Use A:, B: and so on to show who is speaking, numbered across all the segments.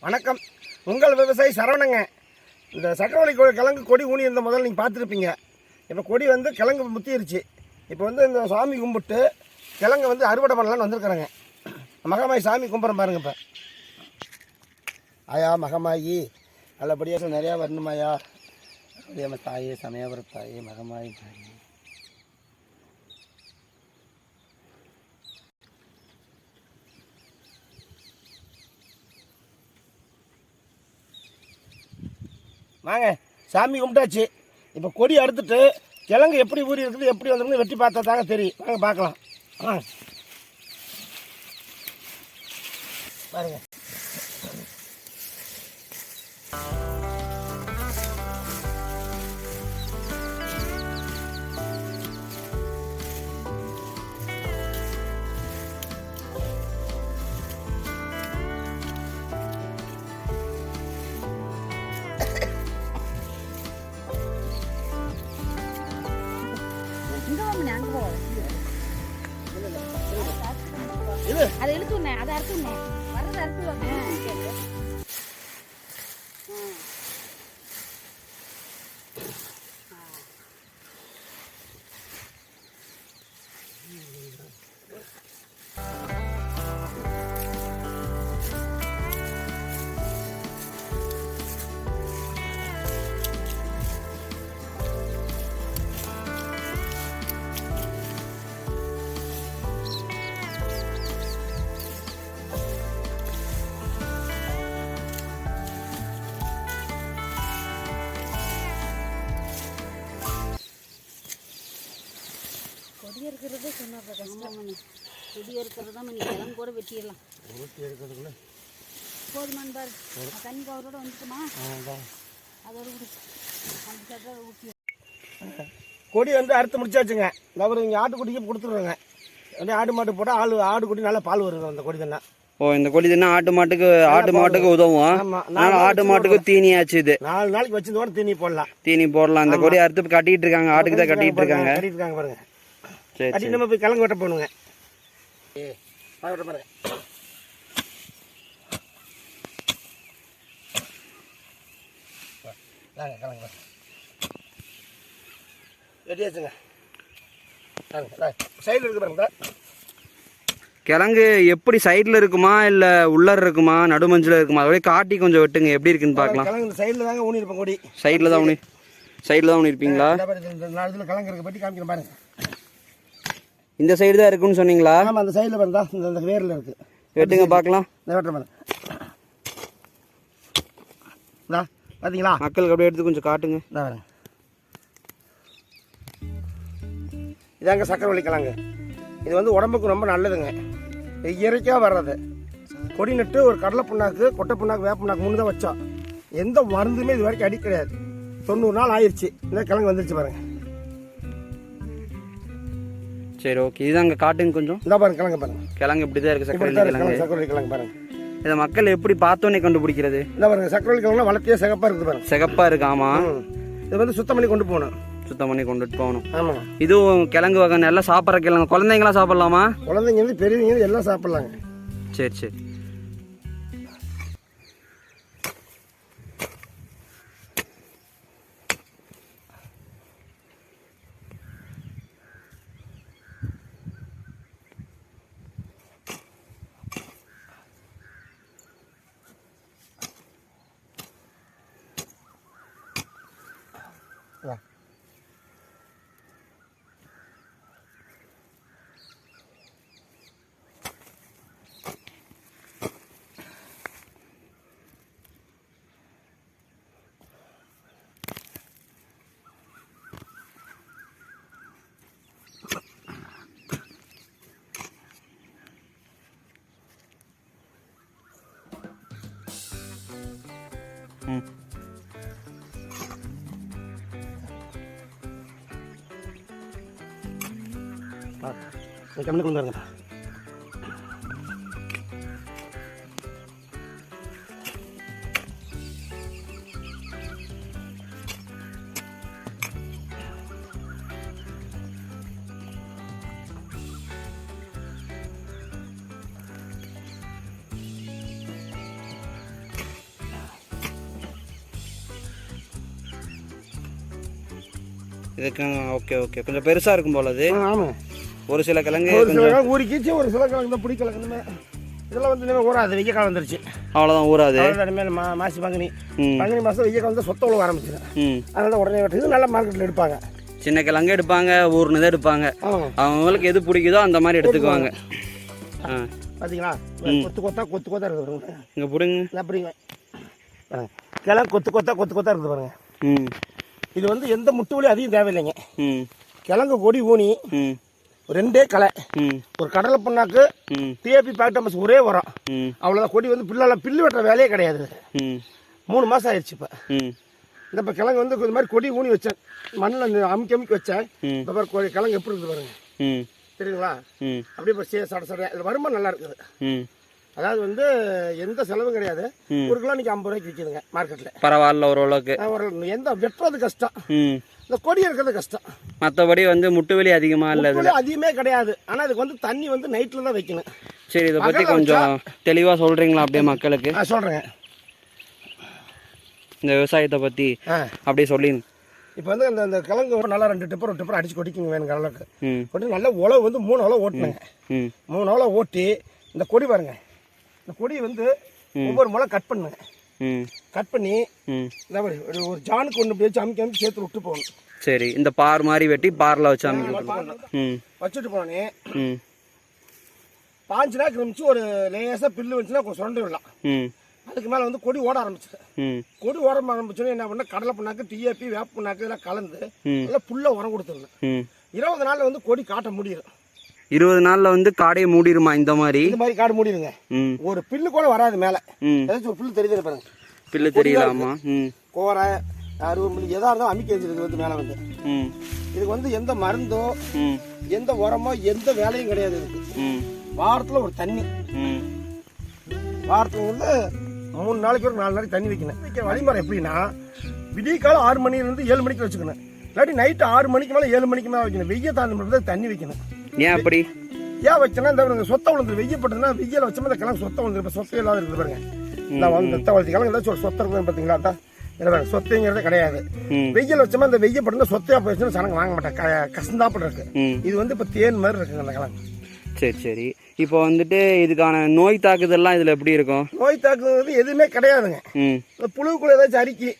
A: வணக்கம். உங்கள் விவசாயி சரவணங்க. இந்த சக்கரவள்ளி கிழங்கு கொடி ஊனி இருந்த முதல்ல நீங்கள் பார்த்துருப்பீங்க. இப்போ கொடி வந்து கிழங்கு முத்திருச்சு. இப்போ வந்து இந்த சாமி கும்பிட்டு கிழங்கு வந்து அறுவடை பண்ணலான்னு வந்திருக்கிறேங்க. மகமாயி சாமி கும்பிட்றேன் பாருங்க. இப்போ ஆயா மகமாயி நல்லபடியாக நிறையா வரணுமாயா. அதே மாதிரி தாயே சமயபுர தாயே மகமாயி தாயே. வாங்க, சாமி கும்பிட்டாச்சு. இப்போ கொடி அறுத்துட்டு கிழங்கு எப்படி ஊறி இருக்குது எப்படி வந்துருந்து வெட்டி பார்த்தா தாங்க தெரியும். வாங்க பார்க்கலாம். பாருங்க.
B: அதை இழுத்துனே அதை அறுத்துனே வர்றது அறுத்து கொடி இருக்கிறது சொன்னாப்ப கஷ்டம். கொடி இருக்கிறது தான் கிழங்கு கூட வெட்டிடலாம். எடுக்கிறதுக்குள்ள போதுமான் பாரு. தண்ணி கவரோட வந்துட்டுமா அதோட ஊற்றி
A: கொடி வந்து அறுத்து முடிச்சாச்சுங்க. அவர் இங்கே ஆட்டுக்குட்டிக்கு கொடுத்துருவாங்க. அப்படியே ஆடு மாட்டு போட்டால் ஆடுக்குட்டி நல்லா பால் வருங்க அந்த கொடி தானே.
C: ஓ, இந்த கொடி தின்னா ஆட்டு மாட்டுக்கு உதவும். ஆட்டு மாட்டுக்கு தீனி ஆச்சு. இது
A: 4 நாளைக்கு வச்சிருந்தோட தீனி போடலாம். இந்த
C: கொடி அறுத்து கட்டிட்டு இருக்காங்க. ஆட்டுக்கு தான் கட்டிட்டு இருக்காங்க
A: பாருங்க. சரி, நம்ம போய் கிழங்கு வெட்ட போகணுங்க. பாருங்க கிழங்கு வெட்டியாச்சுங்க. சைடில் இருக்கு பாருங்க.
C: கிழங்கு எப்படி சைடுல இருக்குமா இல்ல உள்ளர இருக்குமா நடுமஞ்சில இருக்குமா? அதோட காட்டி கொஞ்சம் வெட்டுங்க, எப்படி இருக்குன்னு பார்க்கலாம்.
A: கிழங்கு சைடில் தாங்க ஊனி இருப்பேன். கொடி
C: சைடில் தான் ஊனி இருப்பீங்களா?
A: நாலு கிழங்கு இருக்கு பற்றி காமிக்கிறேன் பாருங்க.
C: இந்த சைடு தான் இருக்குன்னு சொன்னீங்களா?
A: ஆமாம், அந்த சைடில் பாருந்தா இந்த வேரில் இருக்கு.
C: வெட்டுங்க பார்க்கலாம்.
A: இந்த வெட்டுற பாருங்க. பார்த்தீங்களா?
C: மக்களுக்கு அப்படியே எடுத்து கொஞ்சம் காட்டுங்க.
A: பாருங்க, இதாங்க சக்கரவள்ளி கிழங்கு. இது வந்து உடம்புக்கு ரொம்ப நல்லதுங்க. இது இயற்கையாக வர்றது. கொடி நட்டு ஒரு கடலை புண்ணாக்கு, கொட்டை புண்ணாக்கு, வேப்ப புண்ணாக்கு 3 தான் வச்சோம். எந்த மருந்துமே இது வரைக்கும் அடி கிடையாது. 90 நாள் ஆயிடுச்சு. இந்த கிழங்கு வந்துருச்சு பாருங்க.
C: சரி, ஓகே. இதுதாங்க காட்டுங்க கொஞ்சம்.
A: இந்த பாருங்க கிழங்கு பாருங்க.
C: கிழங்கு இப்படி தான் இருக்கு.
A: சக்கரவள்ளி கிழங்கு பாருங்க.
C: இதை மக்கள் எப்படி பார்த்தோன்னே கண்டுபிடிக்கிறது?
A: இந்த பாருங்க, சக்கரவள்ளி கிழங்குனா வளர்த்தியா சிகப்பா இருக்குது பாருங்க.
C: சிகப்பா இருக்கு. ஆமா,
A: இது வந்து சுத்தம் பண்ணி கொண்டு போகணும்.
C: ஆமா, இதுவும் கிழங்கு வகை நல்லா சாப்பிட்ற கிழங்கு. குழந்தைங்களா சாப்பிடலாமா?
A: குழந்தைங்க இருந்து பெரியவங்க எல்லாம் சாப்பிடலாங்க.
C: சரி.
A: கம்மிக்கு வந்துருங்க.
C: இதுக்கு ஓகே ஓகே, கொஞ்சம் பெருசாக இருக்கும் போல அது.
A: ஆமாம்,
C: ஒரு சில கிழங்கு
A: ஒரு சில கிழங்கு ஊறிக்கிச்சு, ஒரு சில கிழங்கு தான் பிடி கிழங்கு. இதெல்லாம் வந்து இனிமேல் ஊறாது, வெய்ய காலம் வந்துருச்சு.
C: அவ்வளோதான் ஊறாது.
A: இனிமேல் மாசி பங்குனி மாதம் வெய்ய காலம் வந்து சொத்த உள்ள ஆரம்பிச்சிடும். அதனால உடனே வெட்டு. இது நல்ல மார்க்கெட்டில் எடுப்பாங்க.
C: சின்ன கிழங்கு எடுப்பாங்க, ஊர்னதான் எடுப்பாங்க. அவங்களுக்கு எது பிடிக்குதோ அந்த மாதிரி எடுத்துக்குவாங்க.
A: பார்த்தீங்களா, கொத்து கொத்தா இருக்குது.
C: இங்கே பிடிங்க,
A: அப்படிங்க கிழங்கு கொத்து கொத்தா இருக்குது பாருங்க. இது வந்து எந்த முட்டு வலி அதிகம் தேவையில்லைங்க. கிழங்கு கொடி ஊனி 2 களை, ஒரு கடலை புண்ணாக்கு, டிஏபி பாக்டமஸ் ஒரே உரம், அவ்வளோதான். கொடி வந்து பில்லு வெட்டுற வேலையே கிடையாது. 3 மாதம் ஆயிடுச்சு. இப்போ கிழங்கு வந்து இந்த மாதிரி கொடி ஊனி வச்சேன், மண்ணில் அமுக்கி வச்சேன். இந்த மாதிரி கிழங்கு எப்படி இருக்குது பாருங்க, தெரியுங்களா? அப்படியே இப்போ சட இதில் வருமானம் நல்லா இருக்குது. அதாவது வந்து எந்த செலவும் கிடையாது. ஒரு கிலோ இன்னைக்கு 50 ரூபாய்க்கு விற்கிதுங்க மார்க்கெட்டில். பரவாயில்ல, ஓரளவுக்கு. எந்த வெட்டுறது கஷ்டம், இந்த கொடி இருக்கிறது கஷ்டம். மற்றபடி வந்து முட்டு வலி அதிகமாக இல்லை, அதிகமே கிடையாது. ஆனால் அதுக்கு வந்து தண்ணி வந்து நைட்டில் தான் வைக்கணும். சரி, இதை பற்றி கொஞ்சம் தெளிவாக சொல்கிறீங்களா அப்படியே மக்களுக்கு? சொல்கிறேங்க, இந்த விவசாயத்தை பற்றி அப்படியே சொல்லிங்க. இப்போ வந்து இந்த கிழங்கு நல்லா 2 டிப்பர் அடிச்சு கொட்டிக்குங்க வேணும் அளவுக்கு. கொட்டி நல்லா உழவு வந்து 3 உழவு ஓட்டுனுங்க. 3 உழவு ஓட்டி இந்த கொடி பாருங்க, இந்த கொடியை வந்து ஒவ்வொரு முளை கட் பண்ணுங்க. கட் பண்ணி இந்த மாதிரி ஒரு ஜானுக்கு ஒன்று வச்சு அமுக்கி சேர்த்து விட்டு போகணும். சரி, இந்த பார் மாதிரி வெட்டி பாரில் வச்சு வச்சுட்டு போனே 5 நாள் கிளம்பிச்சு. ஒரு லேசாக பில்லு வந்துச்சுன்னா சுரண்டு விடலாம். அதுக்கு மேலே வந்து கொடி ஓட ஆரம்பிச்சிட்டேன். கொடி ஓட ஆரம்பிச்சோன்னே என்ன பண்ண, கடலை புண்ணாக்கு, டிஏபி, வேப்ப புண்ணாக்கு இதெல்லாம் கலந்து நல்லா புல்ல உரம் கொடுத்துருந்தேன். 20 நாளில் வந்து கொடி காட்ட முடியும். 20 நாள்ல வந்து காடையை மூடிடுமா? இந்த மாதிரி காடு மூடிடுங்க. ஒரு பில்லு கூட வராது மேல. ஏதாச்சும் ஒரு பில்லு தெரியுது பாருங்க, பில்லு தெரியலாமா? கோரை அருவம் எதா இருந்தாலும் அமுக்கி வச்சிருக்கு வந்து மேல வந்து. இதுக்கு வந்து எந்த மருந்தோ எந்த உரமோ எந்த வேலையும் கிடையாது. இதுக்கு வாரத்துல ஒரு தண்ணி, வாரத்துல வந்து 3 நாளைக்கு ஒரு 4 நாளைக்கு தண்ணி வைக்கணும். வைக்க வழிமுறை எப்படின்னா, விடிய காலம் 6 மணிலேருந்து 7 மணிக்கு வச்சுக்கணும். இல்லாட்டி நைட்டு 6 மணிக்கு மேலே 7 மணிக்கு மேலே வைக்கணும். வெய்ய தாண்டி தண்ணி வைக்கணும். ஏன் அப்படி ஏன் வச்சோன்னா, இந்த சொத்தை விழுந்துரு. வெய்யப்பட்டதுன்னா வெய்யில வச்சோம்னா இந்த கிழங்கு சொத்தை விழுந்துரு. இப்போ சொத்தை இல்லாத இருக்குது பாருங்க. நான் வந்து வளர்த்தி கிழங்கு ஏதாச்சும் ஒரு சொத்தை இருக்குது பார்த்தீங்களா? தான் சொத்தைங்கிறதே கிடையாது. வெய்யில் வச்சோம்னா இந்த வெய்யப்பட்டு சொத்தையா போயிடுச்சுன்னா சனங்க வாங்க மாட்டேன், கசந்தாப்பட்டு இருக்கு. இது வந்து இப்போ தேன் மாதிரி இருக்குங்க அந்த கிழங்கு. சரி சரி, இப்போ வந்துட்டு இதுக்கான நோய் தாக்குதல்லாம் இதுல எப்படி இருக்கும்? நோய் தாக்குதல் எதுவுமே கிடையாதுங்க. புழுக்குள்ள ஏதாச்சும் அரிக்கி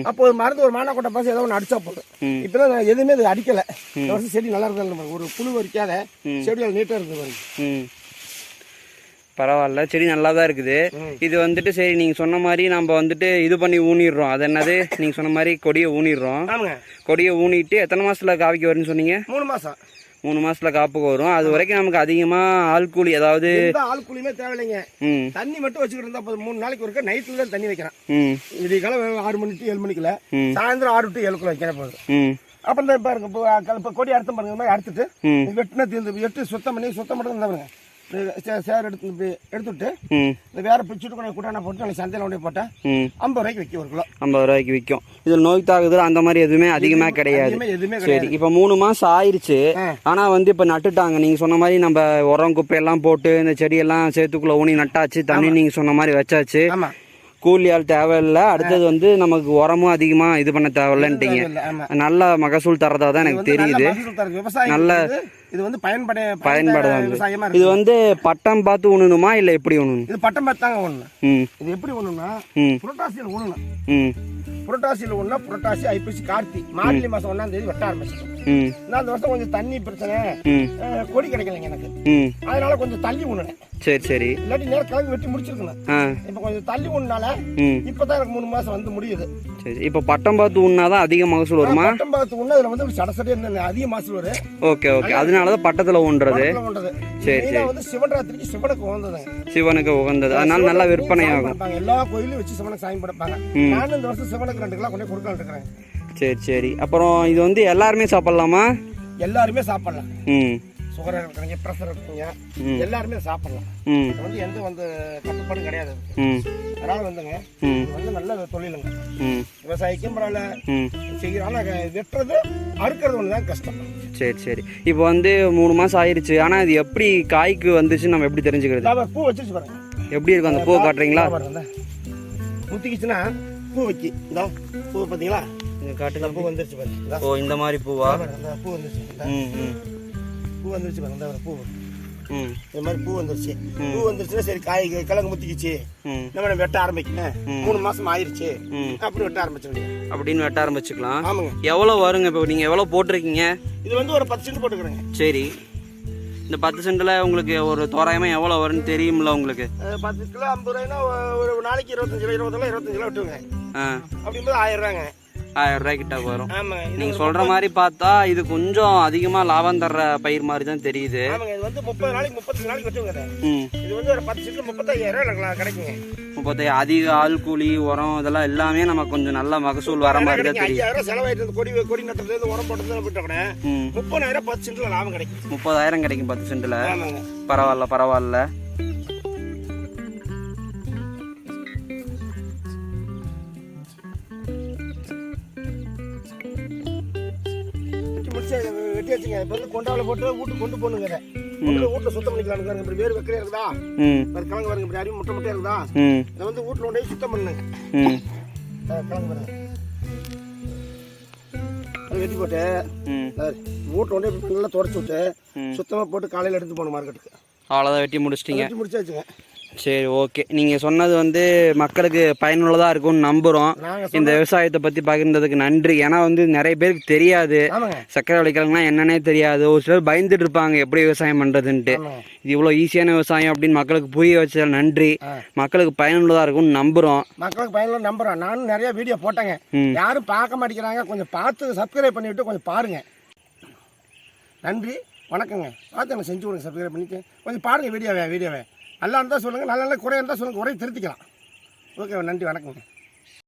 A: அப்போ ஒரு மருந்து, ஒரு மானாக்கொட்டை பாசம் ஏதோ ஒன்று அடிச்சா போதும். இப்பதான் நான் எதுவுமே இது அடிக்கல. செடி நல்லா இருக்கு, ஒரு புழு அரிக்காத செடிகள் நீட்டா இருக்கு பாருங்க. பரவாயில்ல, செடி நல்லா தான் இருக்குது. இது வந்துட்டு சரி, நீங்க சொன்ன மாதிரி நம்ம வந்துட்டு இது பண்ணி ஊனிடுறோம். அது என்னது, நீங்க சொன்ன மாதிரி கொடியை ஊனிடுறோம். கொடியை ஊனிட்டு எத்தனை மாசத்துல காவிக்கு வரும்னு சொன்னீங்க? 3 மாசம். 3 மாசத்துல காப்புக்கு வரும். அது வரைக்கும் நமக்கு அதிகமா ஆள் கூலி, அதாவது ஆள் கூலியுமே தேவையில்லைங்க. தண்ணி மட்டும் வச்சுக்கிட்டு இருந்தா 3 நாளைக்கு ஒருக்க நைட்ல தான் தண்ணி வைக்கிறேன். விடிய காலம் 6 மணி டு 7 மணிக்குள்ள, சாயந்தரம் 6 டு 7 வைக்கிறேன் போதும். அப்புறம் பாருங்க, இப்போ கொடி அறுத்தம் பாருங்க, மாதிரி அறுத்துட்டு வெட்டின தீர்ந்து வெட்டு சுத்தம் பண்ணி சுத்தம் மட்டும் தான் பாருங்க. சேர் எடுத்துட்டு வேற பிடிச்சிட்டு கூட்டான போட்டு நாளைக்கு சந்தையில் கொண்டு போட்டேன் 50 ரூபாய்க்கு விற்கும். 1 கிலோ 50 ரூபாய்க்கு விற்கும். இதுல நோய் தாக்குதல் அந்த மாதிரி எதுவுமே அதிகமா கிடையாது. சரி, இப்ப 3 மாசம் ஆயிருச்சு. ஆனா வந்து இப்ப நட்டுட்டாங்க. நீங்க சொன்ன மாதிரி நம்ம உரம் குப்பையெல்லாம் போட்டு இந்த செடியெல்லாம் சேத்துக்குள்ள ஊனி நட்டாச்சு. தண்ணி நீங்க சொன்ன மாதிரி வச்சாச்சு. கூலி ஆள் தேவையில்லை. அடுத்தது வந்து நமக்கு உரமும் அதிகமா இது பண்ண தேவையில்லைன்ட்டீங்க. நல்ல மகசூல் தரதா தான் எனக்கு தெரியுது. நல்ல இது வந்து பயன்பாடு. இது வந்து பட்டம் பார்த்து ஊனணுமா இல்ல எப்படி ஊனணும்? இது பட்டம் பார்த்து தாங்க ஊனணும். இது எப்படி ஊனணும்னா, புரட்டாசியில் ஊனணும். புரட்டாசியில் ஊனா புரட்டாசி, ஐப்பசி, கார்த்தி, மார்கழி மாசம் 1ஆம் தேதி வெட்ட ஆரம்பிச்சிடும். அந்த வருஷம் கொஞ்சம் தண்ணி பிரச்சனை, கொடி கிடைக்கலைங்க எனக்கு. அதனால கொஞ்சம் தள்ளி ஊனேன். சரி சரி, இல்லாட்டி நேரம் கிழங்கு வெட்டி முடிச்சிருக்கணும். இப்ப கொஞ்சம் தள்ளி ஊனால இப்பதான் எனக்கு 3 மாசம் வந்து முடியுது. சரி, இப்ப பட்டம் பார்த்து ஊனாதான் அதிக மகசூல் வருமா? பட்டம் பார்த்து ஊனா அதுல வந்து சடசடி அதிக மகசூல் வரும். ஓகே ஓகே, அதனாலதான் பட்டத்துல ஊன்றது. சரி சரி, வந்து சிவராத்திரிக்கு சிவனுக்கு உகந்தது. சிவனுக்கு உகந்தது, அதனால நல்லா விற்பனை ஆகும். எல்லா கோயிலும் வச்சு சிவனுக்கு சாமி படைப்பாங்க. நானும் இந்த வருஷம் சிவனுக்கு 2 கிலோ கொண்டு கொடுக்கலாம் இருக்கிறேன். சரி சரி, அப்புறம் இது வந்து எல்லாருமே சாப்பிடலாமா? எல்லாருமே சாப்பிடலாம். சுகர் இருக்கிறீங்க, ப்ரெஷர் இருக்கீங்க, எல்லாருமே சாப்பிடலாம். வந்து எந்த வந்து கட்டுப்பாடும் கிடையாது. அதனால வந்துங்க வந்து நல்ல தொழிலுங்க. விவசாயிக்கும் பரவாயில்ல செய்யறாங்க. வெட்டுறது அறுக்கிறது ஒண்ணுதான் கஷ்டம். சரி சரி, இப்போ வந்து 3 மாசம் ஆயிருச்சு. ஆனா இது எப்படி காய்க்கு வந்துச்சு நம்ம எப்படி தெரிஞ்சுக்கிறது? பூ வச்சிருச்சு பாருங்க, எப்படி இருக்கும் அந்த பூ காட்டுறீங்களா? முத்திக்கிச்சுன்னா பூ வைக்கி, இந்த பூ பார்த்தீங்களா?
C: இங்க காட்டுங்க.
A: பூ வந்துருச்சு பாரு. இந்தா.
C: ஓ இந்த மாதிரி பூவா?
A: அந்த பூ வந்துருச்சு. இந்தா. பூ வந்துருச்சு பாரு. இந்த பூ. இந்த மாதிரி பூ வந்துருச்சு. பூ வந்துருச்சுன்னா சரி காய் கிழங்கு முத்திக்கிச்சு, நம்ம வெட்ட ஆரம்பிக்கணும். 3 மாசம் ஆயிருச்சு, அப்படி வெட்ட ஆரம்பிச்சிருக்கீங்க
C: அப்படின்னு வெட்ட ஆரம்பிச்சுக்கலாம்.
A: ஆமாங்க.
C: எவ்வளவு வருங்க இப்போ நீங்க எவ்வளவு போட்டிருக்கீங்க?
A: இது வந்து ஒரு 10 சென்ட் போட்டுக்கிறேங்க.
C: சரி, இந்த 10 சென்ட்ல உங்களுக்கு ஒரு தோராயமா எவ்வளவு வரும்னு தெரியும்ல உங்களுக்கு?
A: 10 கிலோ 50 ரூபாய்னா ஒரு நாளைக்கு 25 கிலோ 25 கிலோ வெட்டுங்க. அப்படிங்கும்போது 1000 ரூபாங்க.
C: 1000 ரூபாய் கிட்ட வரும்.
A: ஆமாங்க.
C: நீங்க சொல்ற மாதிரி பார்த்தா இது கொஞ்சம் அதிகமா லாபம் தர்ற பயிர் மாதிரி தான் தெரியுது.
A: ஆமாங்க. இது வந்து 30 நாளைக்கு 35 நாளைக்கு வெட்டுங்க. இது வந்து ஒரு 10 சென்ட் 35,000 ரூபாய் கிடைக்குங்க.
C: 35 அதிக ஆள் கூலி உரம் இதெல்லாம் எல்லாமே நமக்கு கொஞ்சம் நல்ல மகசூல் வர மாதிரி தான் தெரியும்.
A: 5000 செலவாயிட்டு கொடி நட்டுறது உரம் போட்டது விட்ட கூட 30,000 10 சென்ட்ல லாபம் கிடைக்கும்.
C: 30,000 கிடைக்கும் 10 சென்ட்ல.
A: ஆமாங்க.
C: பரவாயில்ல.
A: வெட்டி வச்சுங்க. இப்போ வந்து கொண்டாவில போட்டு வீட்டுக்கு கொண்டு போகணுங்க. வீட்டுல சுத்தம் பண்ணிக்கலாம். இப்படி வேறு வெக்கையா இருக்குதா, கிழங்கு வருங்க, இப்படி அறிவு முட்டை இருக்குதா, இதை வந்து வீட்டுல கொண்டு போய் சுத்தம் பண்ணுங்க. கிழங்கு வருங்க வெட்டி போட்டு வீட்டுல கொண்டு போய் நல்லா தொடச்சி விட்டு சுத்தமா போட்டு காலையில எடுத்து போகணும் மார்க்கெட்டுக்கு.
C: அவ்வளோதான், வெட்டி முடிச்சிட்டீங்க.
A: முடிச்சாச்சுங்க.
C: சரி, ஓகே. நீங்கள் சொன்னது வந்து மக்களுக்கு பயனுள்ளதாக இருக்கும்னு நம்புகிறோம். இந்த விவசாயத்தை பற்றி பகிர்ந்ததுக்கு நன்றி. ஏன்னா வந்து நிறைய பேருக்கு தெரியாது சக்கரை வள்ளிக்கிழங்குனா என்னன்னே தெரியாது. ஒரு சிலர் பயந்துட்டு இருப்பாங்க எப்படி விவசாயம் பண்ணுறதுன்ட்டு. இது இவ்வளோ ஈஸியான விவசாயம் அப்படின்னு மக்களுக்கு புரிய வச்சதால் நன்றி. மக்களுக்கு பயனுள்ளதாக இருக்கும்னு நம்புகிறோம்.
A: மக்களுக்கு பயனுள்ள நம்புகிறோம். நானும் நிறைய வீடியோ போட்டேங்க, யாரும் பார்க்க மாட்டேங்கிறாங்க. கொஞ்சம் பார்த்து சப்ஸ்கிரைப் பண்ணிவிட்டு கொஞ்சம் பாருங்கள். நன்றி, வணக்கங்க. பார்த்து எனக்கு செஞ்சு கொடுங்க, சப்ஸ்கிரைப் பண்ணிட்டு கொஞ்சம் பாருங்கள் வீடியோவை. நல்லா இருந்தால் சொல்லுங்கள், நல்ல குறையாக இருந்தால் சொல்லுங்கள், குறையை திருத்திக்கலாம். ஓகே, நன்றி, வணக்கங்க.